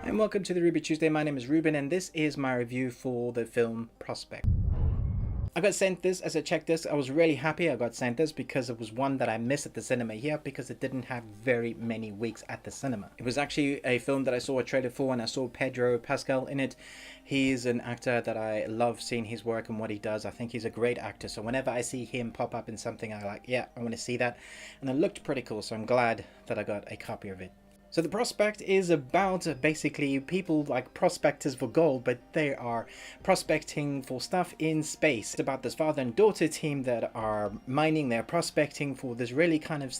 And welcome to the Ruby Tuesday. My name is Ruben and this is my review for the film Prospect. I got sent this as a check disc. I was really happy I got sent this because it was one that I missed at the cinema here because it didn't have very many weeks at the cinema. It was actually a film that I saw a trailer for and I saw Pedro Pascal in it. He's an actor that I love seeing his work and what he does. I think he's a great actor. So whenever I see him pop up in something, I like, yeah, I want to see that. And it looked pretty cool. So I'm glad that I got a copy of it. So the Prospect is about basically people like prospectors for gold, but they are prospecting for stuff in space. It's about this father and daughter team that are mining, they're prospecting for this really kind of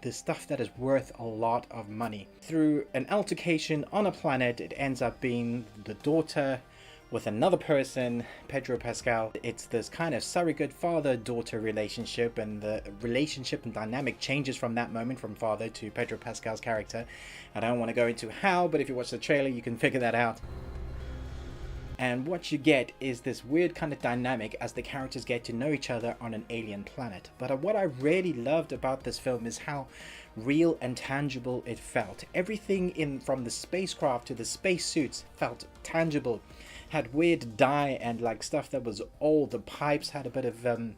the stuff that is worth a lot of money. Through an altercation on a planet, it ends up being the daughter with another person, Pedro Pascal. It's this kind of surrogate father-daughter relationship, and the relationship and dynamic changes from that moment from father to Pedro Pascal's character. I don't want to go into how, but if you watch the trailer you can figure that out. And what you get is this weird kind of dynamic as the characters get to know each other on an alien planet. But what I really loved about this film is how real and tangible it felt. Everything from the spacecraft to the spacesuits felt tangible. Had weird dye and like stuff that was old. The pipes had a bit of kind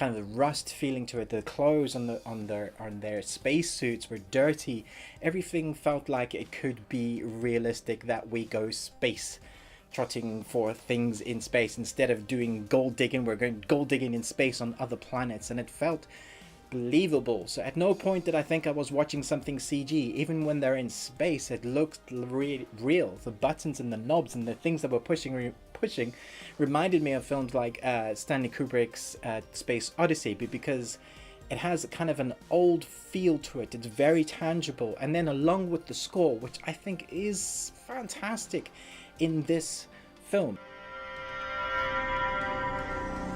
of the rust feeling to it. The clothes on their spacesuits were dirty. Everything felt like it could be realistic that we go space trotting for things in space instead of doing gold digging. We're going gold digging in space on other planets, and it felt believable. So at no point did I think I was watching something CG. Even when they're in space, it looked real. The buttons and the knobs and the things that were pushing reminded me of films like Stanley Kubrick's Space Odyssey, because it has kind of an old feel to it. It's very tangible, and then along with the score, which I think is fantastic in this film.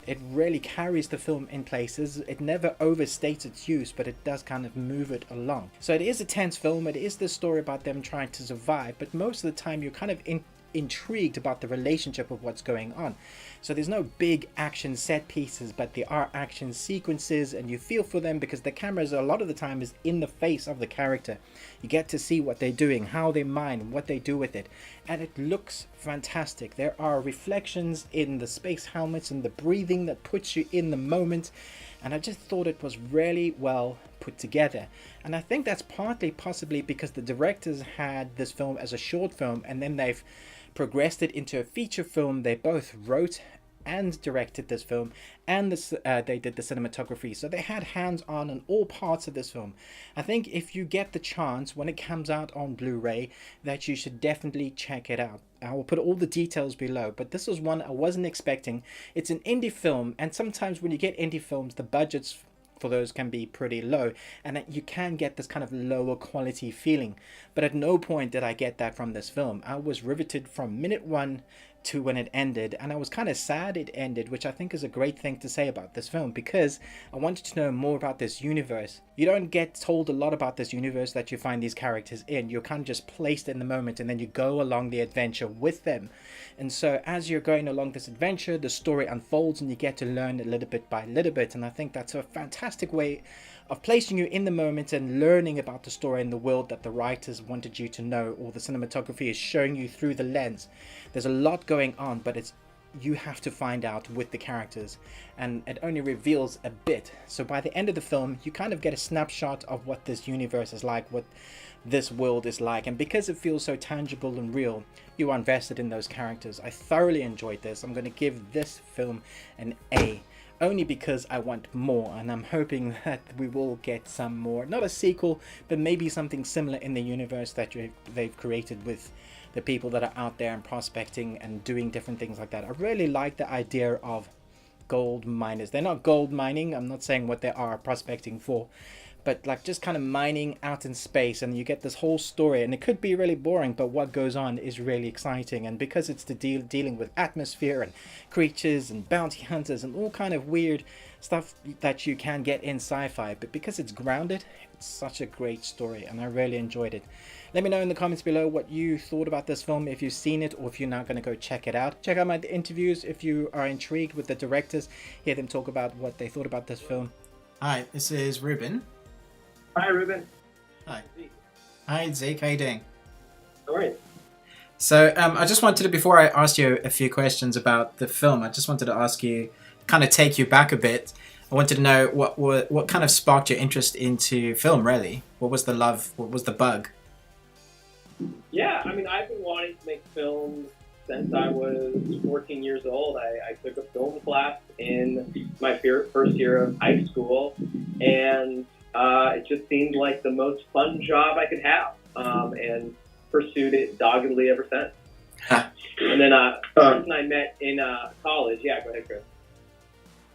It really carries the film in places. It never overstates its use, but it does kind of move it along. So it is a tense film. It is the story about them trying to survive, but most of the time you're kind of intrigued about the relationship of what's going on. So there's no big action set pieces, but there are action sequences, and you feel for them because the cameras a lot of the time is in the face of the character. You get to see what they're doing, how they mine, what they do with it, and it looks fantastic. There are reflections in the space helmets and the breathing that puts you in the moment, and I just thought it was really well put together. And I think that's partly possibly because the directors had this film as a short film and then they've progressed it into a feature film. They both wrote and directed this film, and they did the cinematography, so they had hands-on on all parts of this film. I think if you get the chance when it comes out on Blu-ray that you should definitely check it out. I will put all the details below, but this was one I wasn't expecting. It's an indie film, and sometimes when you get indie films the budgets for those can be pretty low, and you can get this kind of lower quality feeling, but at no point did I get that from this film. I was riveted from minute one to when it ended, and I was kind of sad it ended, which I think is a great thing to say about this film because I wanted to know more about this universe. You don't get told a lot about this universe that you find these characters in. You're kind of just placed in the moment and then you go along the adventure with them. And so as you're going along this adventure, the story unfolds and you get to learn a little bit by little bit, and I think that's a fantastic way of placing you in the moment and learning about the story and the world that the writers wanted you to know, or the cinematography is showing you through the lens. There's a lot going on, but you have to find out with the characters, and it only reveals a bit. So by the end of the film you kind of get a snapshot of what this universe is like, what this world is like, and because it feels so tangible and real, you are invested in those characters. I thoroughly enjoyed this. I'm going to give this film an A, only because I want more, and I'm hoping that we will get some more, not a sequel, but maybe something similar in the universe that they've created with the people that are out there and prospecting and doing different things like that. I really like the idea of gold miners. They're not gold mining, I'm not saying what they are prospecting for, but like just kind of mining out in space, and you get this whole story, and it could be really boring, but what goes on is really exciting. And because it's dealing with atmosphere and creatures and bounty hunters and all kind of weird stuff that you can get in sci-fi, but because it's grounded, it's such a great story, and I really enjoyed it. Let me know in the comments below what you thought about this film, if you've seen it or if you're not going to go check it out. Check out my interviews if you are intrigued with the directors, hear them talk about what they thought about this film. Hi, this is Ruben. Hi, Ruben. Hi. Hi, Zeke. How you doing? All right. So I just wanted to, before I asked you a few questions about the film, I just wanted to ask you, kind of take you back a bit. I wanted to know what kind of sparked your interest into film, really? What was the love? What was the bug? Yeah, I mean, I've been wanting to make films since I was 14 years old. I took a film class in my first year of high school, and it just seemed like the most fun job I could have, and pursued it doggedly ever since. And then Chris and I met in college. Yeah, go ahead, Chris.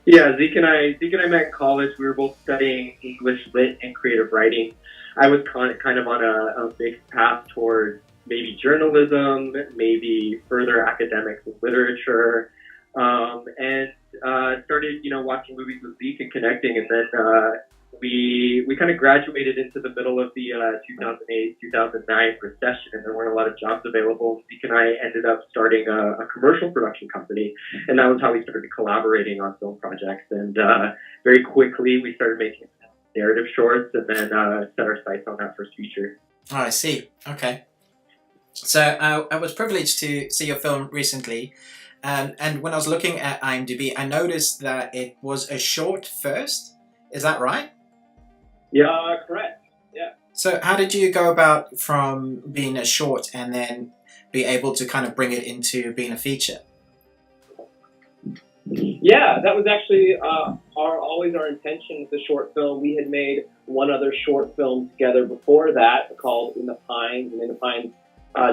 Yeah, Zeke and I met in college. We were both studying English Lit and creative writing. I was kind of on a big path towards maybe journalism, maybe further academics and literature, and started, watching movies with Zeke and connecting, and then we kind of graduated into the middle of the 2008-2009 recession, and there weren't a lot of jobs available. Zeke and I ended up starting a commercial production company, and that was how we started collaborating on film projects. And very quickly, we started making narrative shorts, and then set our sights on that first feature. Oh, I see. Okay. So I was privileged to see your film recently, and when I was looking at IMDb, I noticed that it was a short first. Is that right? Yeah, correct. Yeah. So how did you go about from being a short and then be able to kind of bring it into being a feature? Yeah, that was actually always our intention with the short film. We had made one other short film together before that called In the Pines, and In the Pines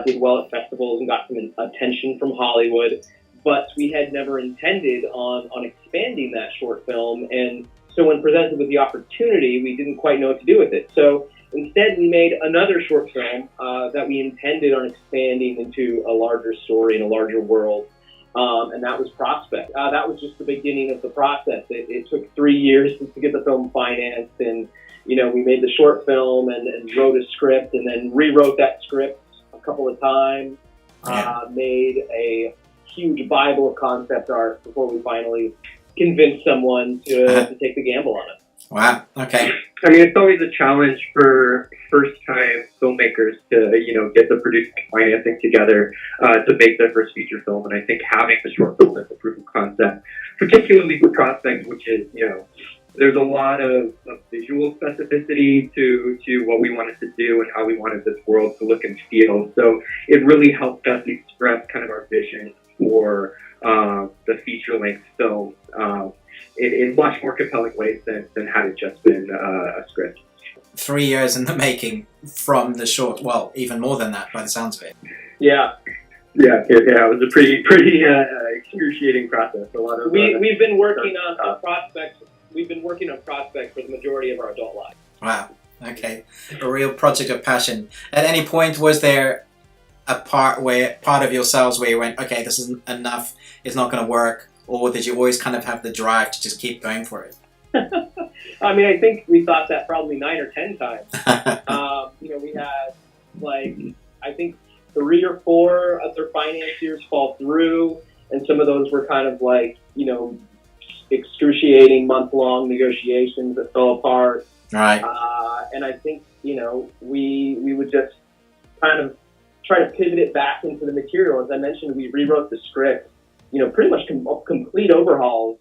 did well at festivals and got some attention from Hollywood, but we had never intended on expanding that short film, and so when presented with the opportunity, we didn't quite know what to do with it. So instead, we made another short film that we intended on expanding into a larger story and a larger world, and that was Prospect. That was just the beginning of the process. It took 3 years to get the film financed, and we made the short film and wrote a script, and then rewrote that script a couple of times. Made a huge Bible of concept art before we finally convinced someone to take the gamble on it. Wow. Okay. I mean, it's always a challenge for first-time filmmakers to, get the producing and financing together to make their first feature film. And I think having the short film as a proof of concept, particularly for Prospect, which is, there's a lot of visual specificity to what we wanted to do and how we wanted this world to look and feel. So it really helped us express kind of our vision for the feature-length film in much more compelling ways than had it just been a script. 3 years in the making from the short. Well, even more than that by the sounds of it. Yeah. Yeah, it was a pretty excruciating process. A lot of we've been working on Prospect. We've been working on Prospect for the majority of our adult life. Wow. Okay. A real project of passion. At any point, was there a part of yourselves where you went, okay, this isn't enough, it's not going to work, or did you always kind of have the drive to just keep going for it? I mean, I think we thought that probably 9 or 10 times. We had I think 3 or 4 other financiers fall through, and some of those were kind of excruciating month-long negotiations that fell apart. Right. And I think we would just kind of try to pivot it back into the material. As I mentioned, we rewrote the script, pretty much complete overhauls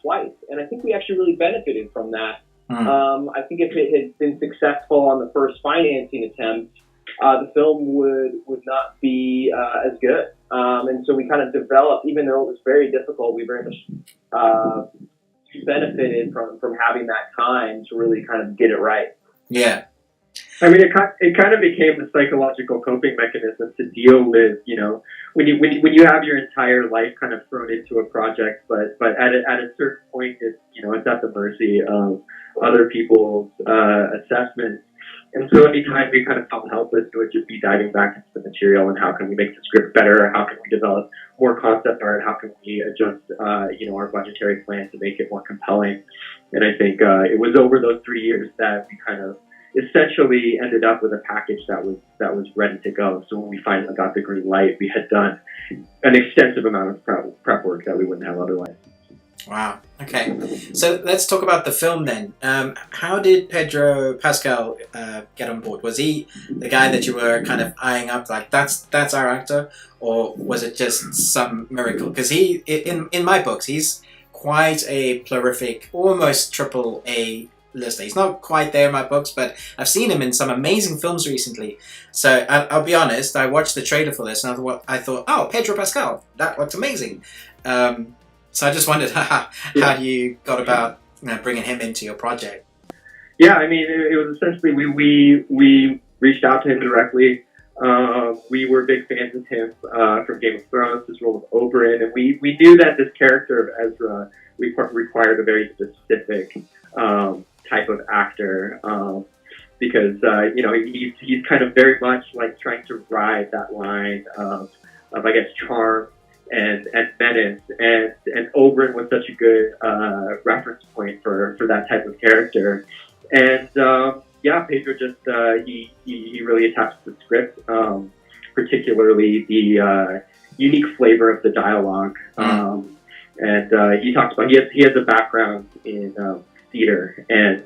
twice. And I think we actually really benefited from that. I think if it had been successful on the first financing attempt, the film would not be as good. And so we kind of developed, even though it was very difficult, we very much benefited from having that time to really kind of get it right. Yeah. I mean, it kind of became a psychological coping mechanism to deal with, when you have your entire life kind of thrown into a project, but at a certain point, it's at the mercy of other people's assessments. And so anytime we kind of felt helpless, it would just be diving back into the material and how can we make the script better? How can we develop more concept art? How can we adjust, our budgetary plan to make it more compelling? And I think it was over those 3 years that we kind of essentially ended up with a package that was ready to go. So when we finally got the green light, we had done an extensive amount of prep work that we wouldn't have otherwise. Wow. Okay. So let's talk about the film then. How did Pedro Pascal get on board? Was he the guy that you were kind of eyeing up, like that's our actor, or was it just some miracle? Because he, in my books, he's quite a prolific, almost triple A lister. He's not quite there in my books, but I've seen him in some amazing films recently. So I'll be honest, I watched the trailer for this and I thought, oh, Pedro Pascal, that looks amazing. So I just wondered how you got about bringing him into your project. Yeah, I mean, it was essentially we reached out to him directly. We were big fans of him from Game of Thrones, his role of Oberyn, and we knew that this character of Ezra required a very specific type of actor because he's kind of very much like trying to ride that line of I guess charm and menace, and Oberyn was such a good reference point for that type of character. And Pedro just he really attacked the script, particularly the unique flavor of the dialogue. And he talks about he has a background in theater, and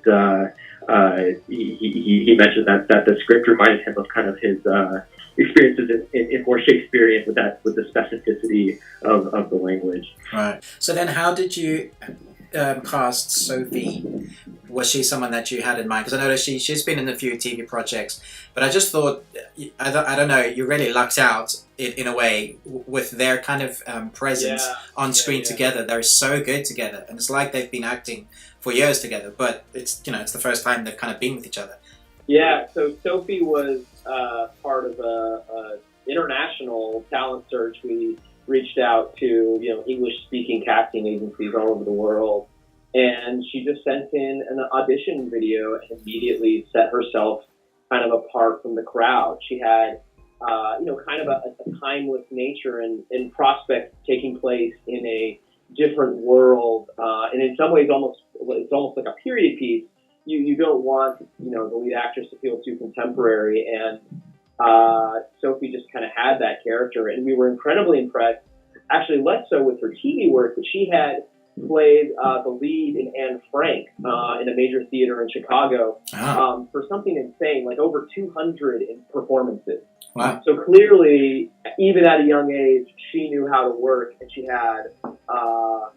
he mentioned that the script reminded him of kind of his experiences in more Shakespearean with the specificity of the language. Right. So then, how did you cast Sophie? Was she someone that you had in mind? Because I noticed she's been in a few TV projects, but I just thought, I don't know, you really lucked out in a way with their kind of presence on screen together. They're so good together, and it's like they've been acting for years together, but it's the first time they've kind of been with each other. Yeah, so Sophie was part of a international talent search. We reached out to English-speaking casting agencies all over the world, and she just sent in an audition video and immediately set herself kind of apart from the crowd. She had kind of a timeless nature and prospect taking place in a different world, and in some ways it's almost like a period piece. You don't want the lead actress to feel too contemporary, and Sophie just kind of had that character, and we were incredibly impressed. Actually, less so with her TV work, but she had played the lead in Anne Frank in a major theater in Chicago for something insane, like over 200 performances. Wow. So clearly, even at a young age, she knew how to work, and she had a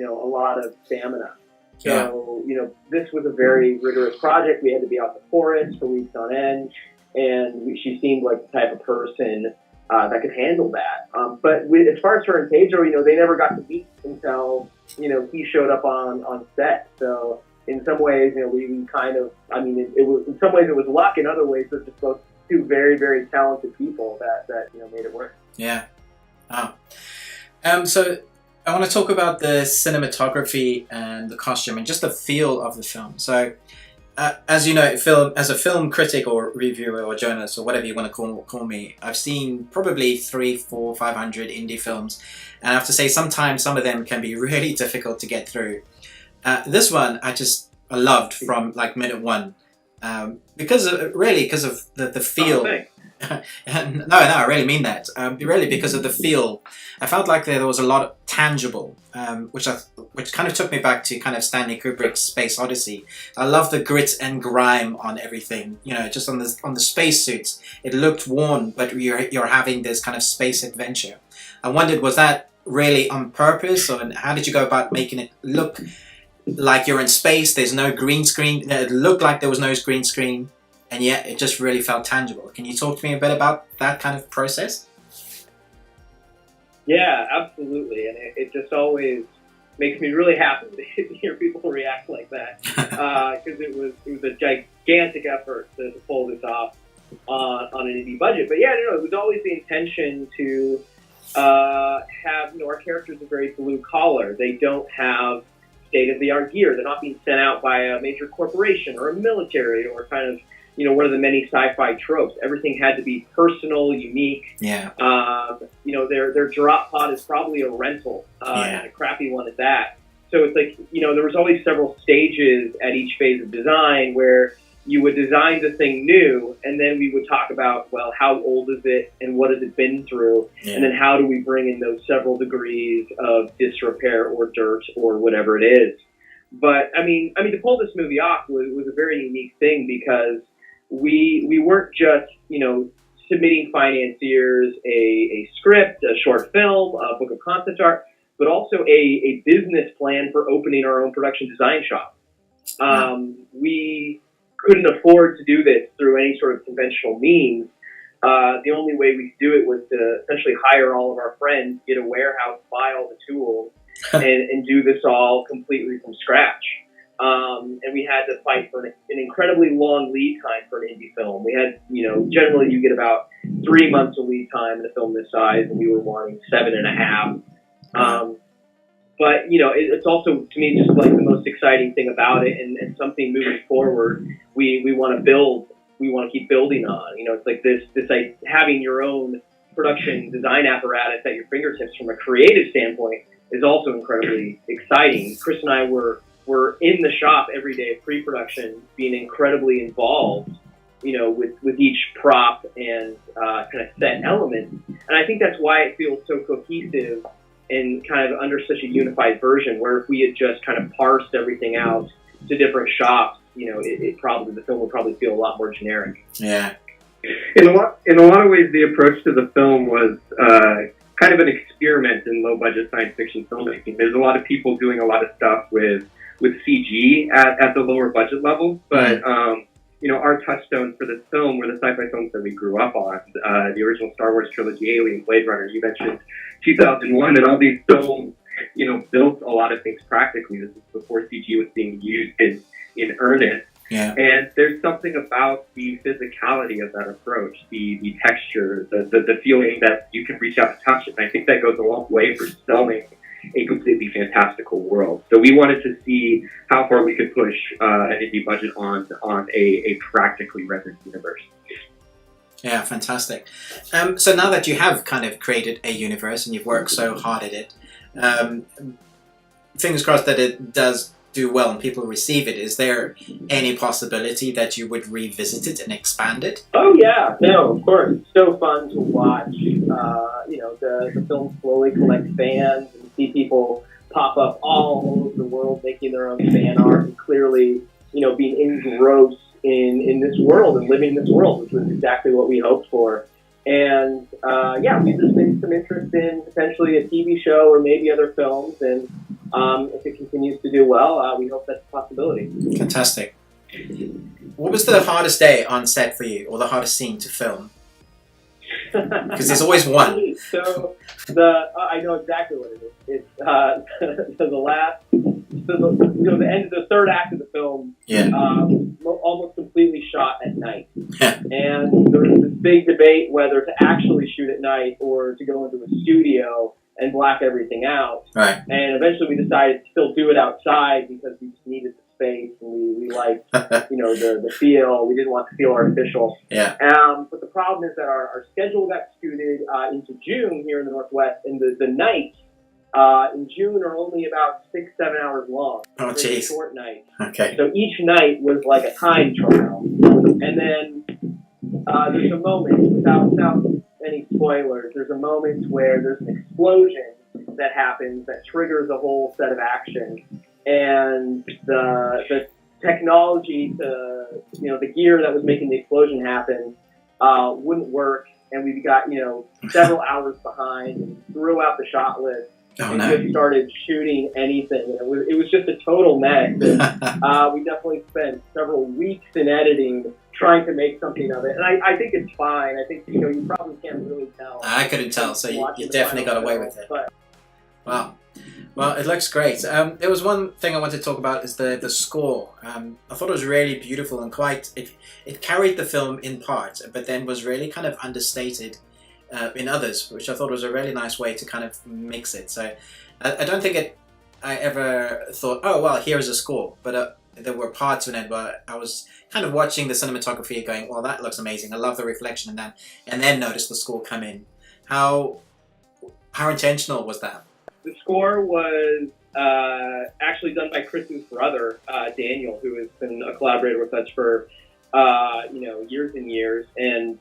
lot of stamina. So, this was a very rigorous project. We had to be out in the forest for weeks on end, and she seemed like the type of person that could handle that. But as far as her and Pedro, they never got to meet until, he showed up on set. So in some ways, we kind of, it was, in some ways it was luck. In other ways, it's just those two very, very talented people that made it work. Yeah. So I want to talk about the cinematography and the costume and just the feel of the film. So, as you know, as a film critic or reviewer or journalist or whatever you want to call me, I've seen probably 300, 400, 500 indie films, and I have to say sometimes some of them can be really difficult to get through. This one I loved from like minute one, because of the feel. No, I really mean that. Really, because of the feel, I felt like there was a lot of tangible, which kind of took me back to kind of Stanley Kubrick's Space Odyssey. I love the grit and grime on everything. Just on the spacesuits, it looked worn, but you're having this kind of space adventure. I wondered, was that really on purpose, or how did you go about making it look like you're in space? There's no green screen. It looked like there was no green screen. And yet, it just really felt tangible. Can you talk to me a bit about that kind of process? Yeah, absolutely. And it just always makes me really happy to hear people react like that. Because it was a gigantic effort to pull this off on an indie budget. But it was always the intention to have, our characters are very blue collar. They don't have state-of-the-art gear. They're not being sent out by a major corporation or a military or kind of, one of the many sci-fi tropes. Everything had to be personal, unique. Yeah. Their drop pod is probably a rental, and a crappy one at that. So it's like, there was always several stages at each phase of design where, you would design the thing new, and then we would talk about, well, how old is it, and what has it been through, and then how do we bring in those several degrees of disrepair or dirt or whatever it is. But I mean, to pull this movie off was a very unique thing, because we weren't just, submitting financiers a script, a short film, a book of concept art, but also a business plan for opening our own production design shop. We couldn't afford to do this through any sort of conventional means. The only way we could do it was to essentially hire all of our friends, get a warehouse, buy all the tools, and do this all completely from scratch. And we had to fight for an incredibly long lead time for an indie film. We had, generally you get about 3 months of lead time in a film this size, and we were wanting 7.5. But, it's also, to me, just like the most exciting thing about it, and something moving forward we want to build, we want to keep building on. It's like this like, having your own production design apparatus at your fingertips from a creative standpoint is also incredibly exciting. Chris and I were in the shop every day of pre-production, being incredibly involved, with each prop and kind of set element. And I think that's why it feels so cohesive and kind of under such a unified version, where if we had just kind of parsed everything out to different shops, the film would probably feel a lot more generic. Yeah. In a lot of ways, the approach to the film was kind of an experiment in low-budget science fiction filmmaking. There's a lot of people doing a lot of stuff with CG at the lower budget levels, but our touchstones for this film were the sci-fi films that we grew up on. The original Star Wars trilogy, Alien, Blade Runner. You mentioned 2001, and all these films, built a lot of things practically. This is before CG was being used in earnest. Yeah. And there's something about the physicality of that approach, the texture, the feeling that you can reach out and touch it. And I think that goes a long way for selling a completely fantastical world. So we wanted to see how far we could push an indie budget on a practically rendered universe. Yeah, fantastic. So now that you have kind of created a universe and you've worked so hard at it, fingers crossed that it does do well and people receive it, is there any possibility that you would revisit it and expand it? Oh yeah, no, of course. It's so fun to watch, the film slowly collect fans and see people pop up all over the world making their own fan art and clearly, being engrossed in this world and living in this world, which was exactly what we hoped for. And there's been some interest in potentially a TV show or maybe other films, and if it continues to do well, we hope that's a possibility. Fantastic. What was the hardest day on set for you, or the hardest scene to film? Because there's always one. So I know exactly what it is. It's the end of the third act of the film. Yeah. Almost completely shot at night. And there was this big debate whether to actually shoot at night or to go into a studio and black everything out. Right. And eventually we decided to still do it outside because we just needed the space and we liked, the feel. We didn't want to feel artificial. Yeah. But the problem is that our schedule got scooted into June here in the Northwest, and the nights in June are only about 6-7 hours long. Oh, jeez. Short nights. Okay. So each night was like a time trial. And then there's a moment, without any spoilers, there's a moment where there's an explosion that happens that triggers a whole set of action. And the technology to, the gear that was making the explosion happen wouldn't work. And we got, several hours behind and threw out the shot list. And just started shooting anything. And it was just a total mess. And, we definitely spent several weeks in editing trying to make something of it. And I think it's fine. I think, you probably can't really tell. I couldn't tell, so you definitely got away with it. Wow. Well, it looks great. There was one thing I wanted to talk about is the score. I thought it was really beautiful and it carried the film in part, but then was really kind of understated in others, which I thought was a really nice way to kind of mix it. So I don't think I ever thought, oh, well, here's a score. But there were parts in it where I was kind of watching the cinematography going, well, that looks amazing. I love the reflection in that. And then noticed the score come in. How intentional was that? The score was actually done by Chris's brother, Daniel, who has been a collaborator with us for years and years. And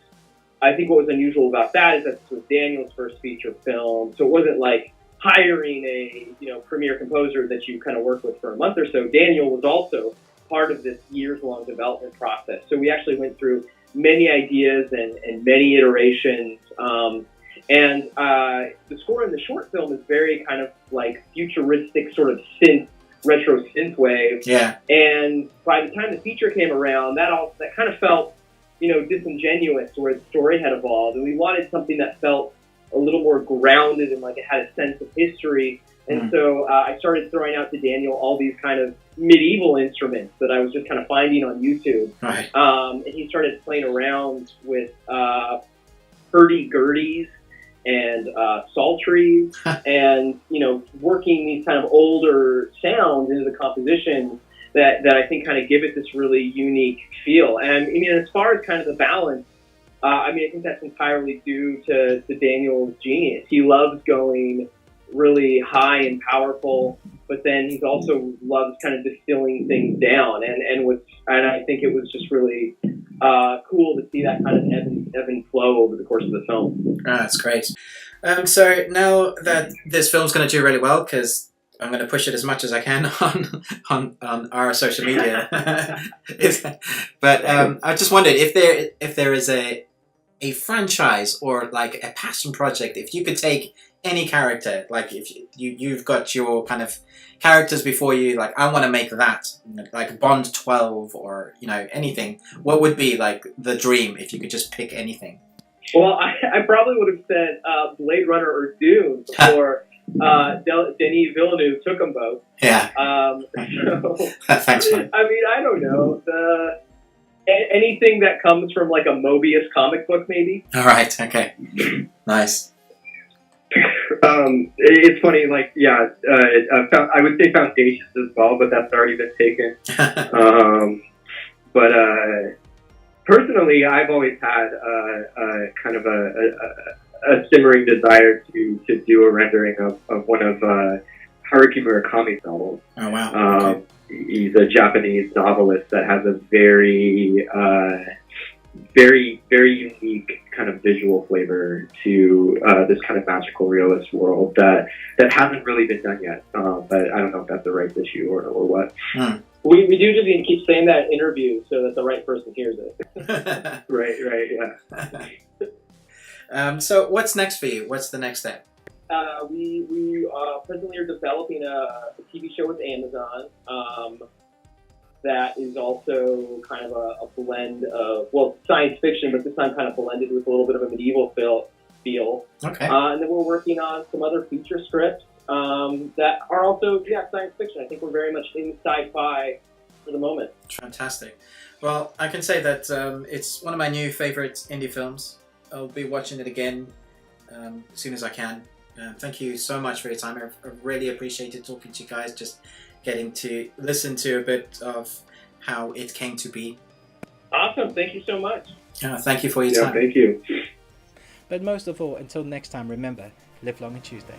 I think what was unusual about that is that this was Daniel's first feature film, so it wasn't like hiring a premier composer that you kind of work with for a month or so. Daniel was also part of this years-long development process. So we actually went through many ideas and many iterations. And the score in the short film is very kind of like futuristic, sort of retro synth wave. Yeah. And by the time the feature came around, that kind of felt, disingenuous to where the story had evolved. And we wanted something that felt a little more grounded and like it had a sense of history. And so I started throwing out to Daniel all these kind of medieval instruments that I was just kind of finding on YouTube. Right. And he started playing around with hurdy-gurdies and psalteries and, working these kind of older sounds into the composition that I think kind of give it this really unique feel. And I mean, as far as kind of the balance, I think that's entirely due to Daniel's genius. He loves going really high and powerful, but then he also loves kind of distilling things down. And I think it was just really cool to see that kind of ebb and flow over the course of the film. That's great. So now that this film's going to do really well, because I'm going to push it as much as I can on our social media. But I just wondered if there is a franchise or like a passion project, if you could take any character, like if you've got your kind of characters before you, like I want to make that, like Bond 12 or anything, what would be like the dream if you could just pick anything? Well, I probably would have said Blade Runner or Dune before Denis Villeneuve took them both. Yeah. Thanks, man. I mean, I don't know. Anything that comes from like a Mobius comic book, maybe. All right. Okay. Nice. It's funny, like, yeah, I would say Foundations as well, but that's already been taken. But personally, I've always had kind of a simmering desire to do a rendering of one of Haruki Murakami's novels. Oh, wow. Okay. He's a Japanese novelist that has a very, very, very unique kind of visual flavor to this kind of magical realist world that hasn't really been done yet. But I don't know if that's the right issue or what. We do just need to keep saying that in interviews so that the right person hears it. Right, yeah. So what's next for you? What's the next step? We presently are developing a TV show with Amazon that is also kind of a blend of, science fiction, but this time kind of blended with a little bit of a medieval feel. Okay. And then we're working on some other feature scripts that are also, science fiction. I think we're very much in sci-fi for the moment. Fantastic. Well, I can say that it's one of my new favorite indie films. I'll be watching it again as soon as I can. Thank you so much for your time. I really appreciated talking to you guys, just getting to listen to a bit of how it came to be. Awesome. Thank you so much. Thank you for your time. Thank you. But most of all, until next time, remember, live long and Tuesday.